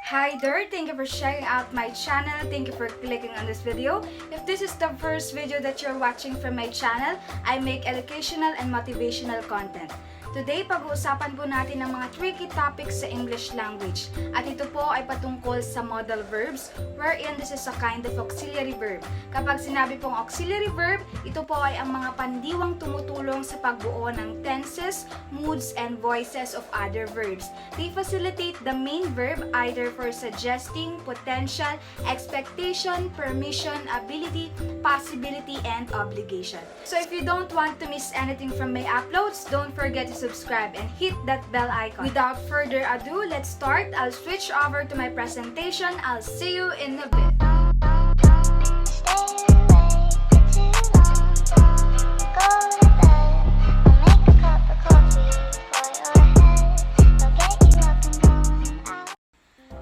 Hi there! Thank you for checking out my channel. Thank you for clicking on this video. If this is the first video that you're watching from my channel, I make educational and motivational content. Today, pag-uusapan po natin ang mga tricky topics sa English language. At ito po ay patungkol sa modal verbs, wherein this is a kind of auxiliary verb. Kapag sinabi pong auxiliary verb, ito po ay ang mga pandiwang tumutulong sa pagbuo ng tenses, moods, and voices of other verbs. They facilitate the main verb either for suggesting, potential, expectation, permission, ability, possibility, and obligation. So if you don't want to miss anything from my uploads, don't forget to subscribe and hit that bell icon. Without further ado, let's start. I'll switch over to my presentation. I'll see you in a bit.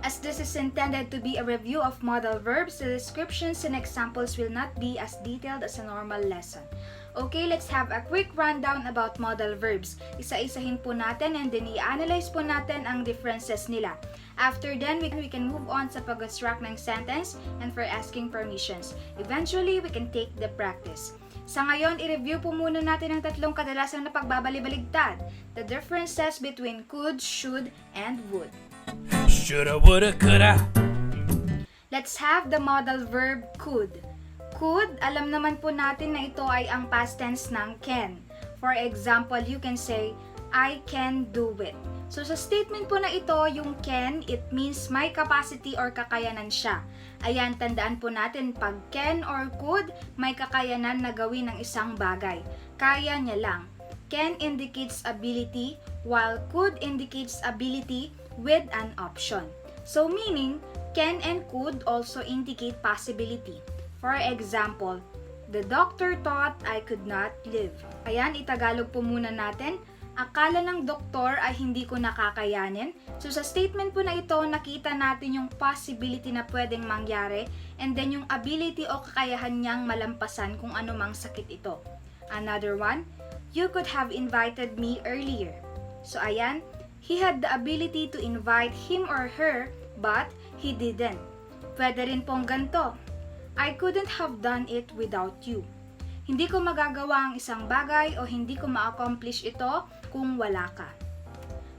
As this is intended to be a review of modal verbs, the descriptions and examples will not be as detailed as a normal lesson. Okay, let's have a quick rundown about modal verbs. Isa-isahin po natin and then i-analyze po natin ang differences nila. After then, we can move on sa pag-construct ng sentence and for asking permissions. Eventually, we can take the practice. Sa ngayon, i-review po muna natin ang tatlong kadalasan na pagbabali-baligtad. The differences between could, should, and would. Shoulda, woulda, coulda. Let's have the modal verb could. Could, alam naman po natin na ito ay ang past tense ng can. For example, you can say, I can do it. So sa statement po na ito, yung can, it means may capacity or kakayanan siya. Ayan, tandaan po natin, pag can or could, may kakayanan na gawin ng isang bagay. Kaya niya lang. Can indicates ability, while could indicates ability with an option. So meaning, can and could also indicate possibility. For example, the doctor thought I could not live. Ayan, itagalog po muna natin. Akala ng doktor ay hindi ko nakakayanin. So sa statement po na ito, nakita natin yung possibility na pwedeng mangyari and then yung ability o kakayahan niyang malampasan kung anumang sakit ito. Another one, you could have invited me earlier. So ayan, he had the ability to invite him or her, but he didn't. Pwede rin pong ganito. I couldn't have done it without you. Hindi ko magagawa ang isang bagay o hindi ko ma-accomplish ito kung wala ka.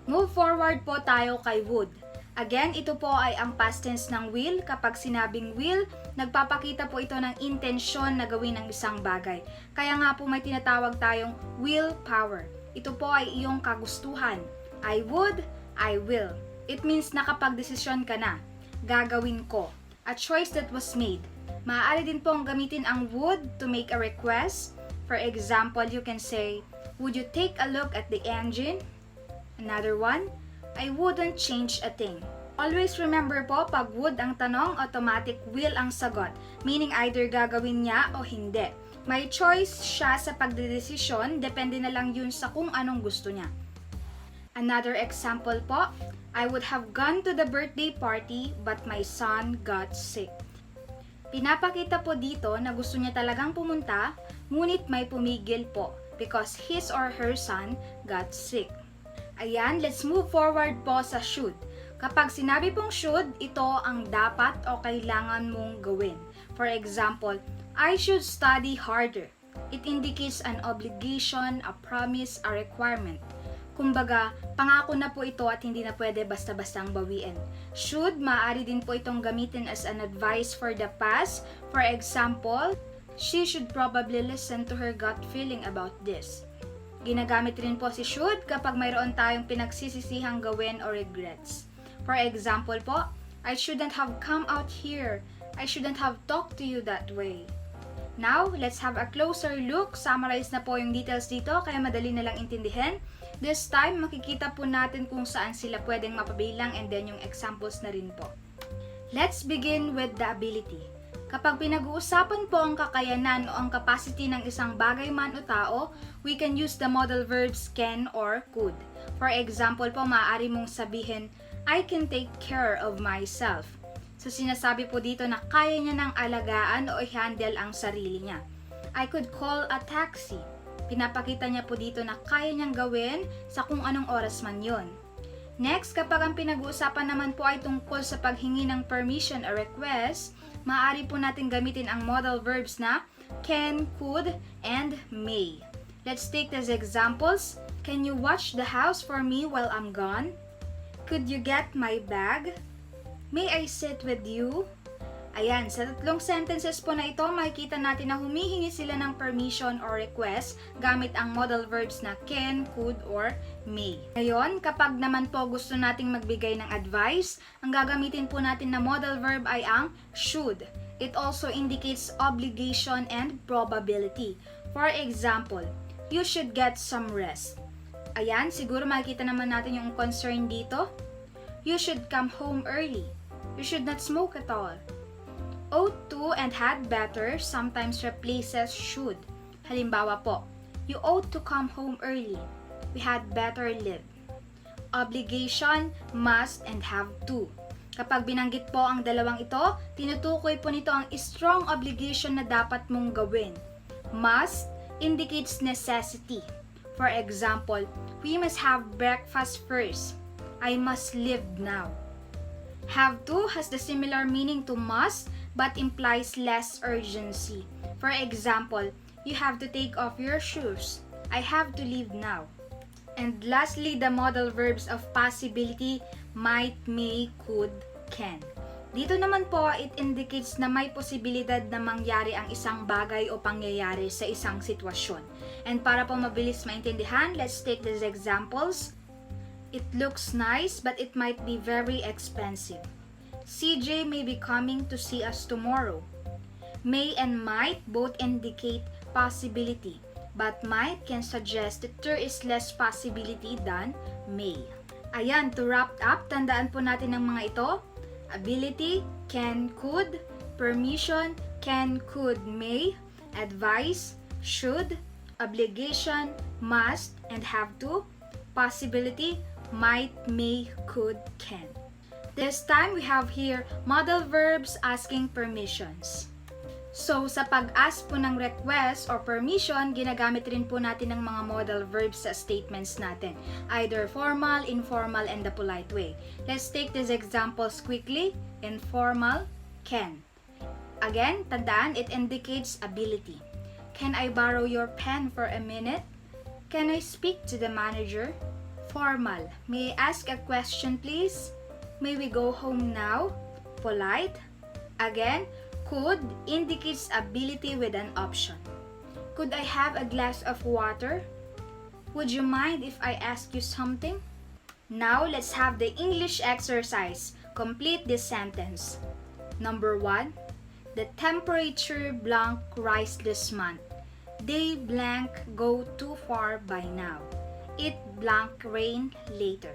Move forward po tayo kay would. Again, ito po ay ang past tense ng will. Kapag sinabing will, nagpapakita po ito ng intensyon na gawin ang isang bagay. Kaya nga po may tinatawag tayong willpower. Ito po ay iyong kagustuhan. I would, I will. It means nakapag-desisyon ka na. Gagawin ko. A choice that was made. Maaari din pong gamitin ang would to make a request. For example, you can say, would you take a look at the engine? Another one, I wouldn't change a thing. Always remember po, pag would ang tanong, automatic will ang sagot. Meaning either gagawin niya o hindi. May choice siya sa pagdedesisyon, depende na lang yun sa kung anong gusto niya. Another example po, I would have gone to the birthday party but my son got sick. Pinapakita po dito na gusto niya talagang pumunta, ngunit may pumigil po because his or her son got sick. Ayan, let's move forward po sa should. Kapag sinabi pong should, ito ang dapat o kailangan mong gawin. For example, I should study harder. It indicates an obligation, a promise, a requirement. Kumbaga, pangako na po ito at hindi na pwede basta-bastang bawiin. Should, maaari din po itong gamitin as an advice for the past. For example, she should probably listen to her gut feeling about this. Ginagamit rin po si should kapag mayroon tayong pinagsisisihang gawin o regrets. For example po, I shouldn't have come out here. I shouldn't have talked to you that way. Now, let's have a closer look. Summarize na po yung details dito kaya madali na lang intindihin. This time, makikita po natin kung saan sila pwedeng mapabilang and then yung examples na rin po. Let's begin with the ability. Kapag pinag-uusapan po ang kakayanan o ang capacity ng isang bagay man o tao, we can use the modal verbs can or could. For example po, maaari mong sabihin, I can take care of myself. So sinasabi po dito na kaya niya ng alagaan o i-handle ang sarili niya. I could call a taxi. Pinapakita niya po dito na kaya niyang gawin sa kung anong oras man yon. Next, kapag ang pinag-uusapan naman po ay tungkol sa paghingi ng permission or request, maaari po natin gamitin ang modal verbs na can, could, and may. Let's take these examples. Can you watch the house for me while I'm gone? Could you get my bag? May I sit with you? Ayan, sa tatlong sentences po na ito, makikita natin na humihingi sila ng permission or request gamit ang modal verbs na can, could, or may. Ngayon, kapag naman po gusto nating magbigay ng advice, ang gagamitin po natin na modal verb ay ang should. It also indicates obligation and probability. For example, you should get some rest. Ayan, siguro makikita naman natin yung concern dito. You should come home early. You should not smoke at all. Ought to and had better sometimes replaces should. Halimbawa po, you ought to come home early. We had better live. Obligation, must, and have to. Kapag binanggit po ang dalawang ito, tinutukoy po nito ang strong obligation na dapat mong gawin. Must indicates necessity. For example, we must have breakfast first. I must live now. Have to has the similar meaning to must but implies less urgency. For example, you have to take off your shoes. I have to leave now. And lastly, the modal verbs of possibility, might, may, could, can. Dito naman po, it indicates na may posibilidad na mangyari ang isang bagay o pangyayari sa isang sitwasyon. And para po mabilis maintindihan, let's take these examples. It looks nice, but it might be very expensive. CJ may be coming to see us tomorrow. May and might both indicate possibility, but might can suggest that there is less possibility than may. Ayan, to wrap up, tandaan po natin ang mga ito. Ability, can, could. Permission, can, could, may. Advice, should. Obligation, must, and have to. Possibility, might, may, could, can. This time, we have here modal verbs asking permissions. So, sa pag-ask po ng request or permission, ginagamit rin po natin ng mga modal verbs sa statements natin. Either formal, informal, and the polite way. Let's take these examples quickly. Informal, can. Again, tandaan, it indicates ability. Can I borrow your pen for a minute? Can I speak to the manager? Formal, may I ask a question please? May we go home now? Polite. Again, could indicates ability with an option. Could I have a glass of water? Would you mind if I ask you something? Now, let's have the English exercise. Complete this sentence. Number 1. The temperature blank rise this month. They blank go too far by now. It blank rain later.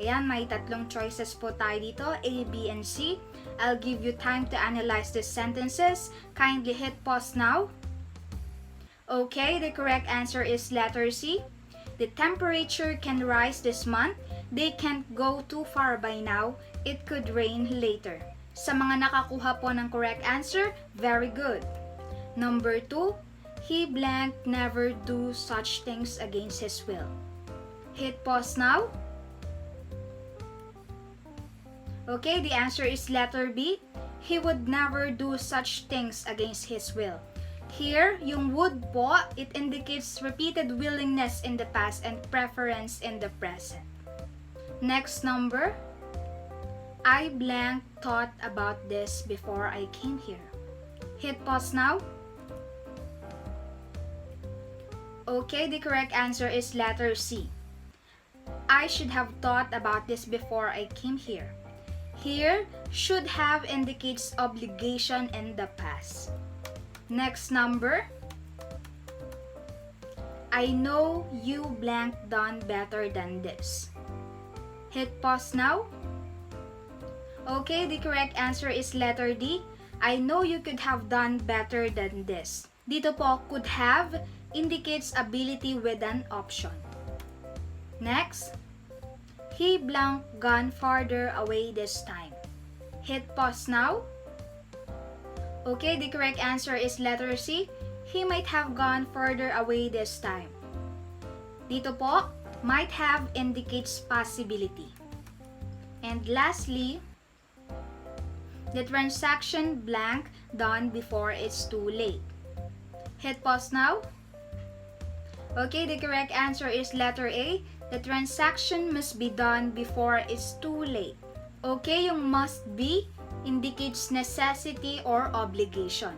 Ayan, may tatlong choices po tayo dito, A, B, and C. I'll give you time to analyze these sentences. Kindly hit pause now. Okay, the correct answer is letter C. The temperature can rise this month. They can't go too far by now. It could rain later. Sa mga nakakuha po ng correct answer, very good. Number 2, he blank never do such things against his will. Hit pause now. Okay, the answer is letter B. He would never do such things against his will. Here, yung would po, it indicates repeated willingness in the past and preference in the present. Next number. I blank thought about this before I came here. Hit pause now. Okay, the correct answer is letter C. I should have thought about this before I came here. Here, should have indicates obligation in the past. Next number. I know you blank done better than this. Hit pause now. Okay, the correct answer is letter D. I know you could have done better than this. Dito po, could have indicates ability with an option. Next. He blank gone farther away this time. Hit pause now. Okay, the correct answer is letter C. He might have gone further away this time. Dito po, might have indicates possibility. And lastly, the transaction blank done before it's too late. Hit pause now. Okay, the correct answer is letter A. The transaction must be done before it's too late. Okay, yung must be indicates necessity or obligation.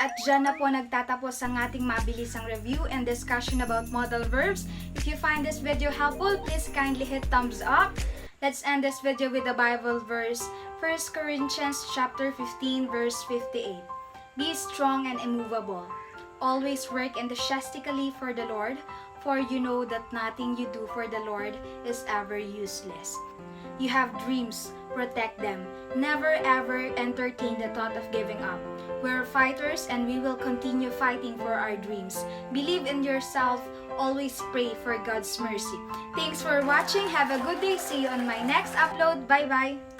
At dyan na po nagtatapos ang ating mabilisang review and discussion about modal verbs. If you find this video helpful, please kindly hit thumbs up. Let's end this video with the Bible verse, 1 Corinthians chapter 15, verse 58. Be strong and immovable. Always work enthusiastically for the Lord, for you know that nothing you do for the Lord is ever useless. You have dreams, protect them. Never ever entertain the thought of giving up. We're fighters and we will continue fighting for our dreams. Believe in yourself, always pray for God's mercy. Thanks for watching. Have a good day. See you on my next upload. Bye-bye.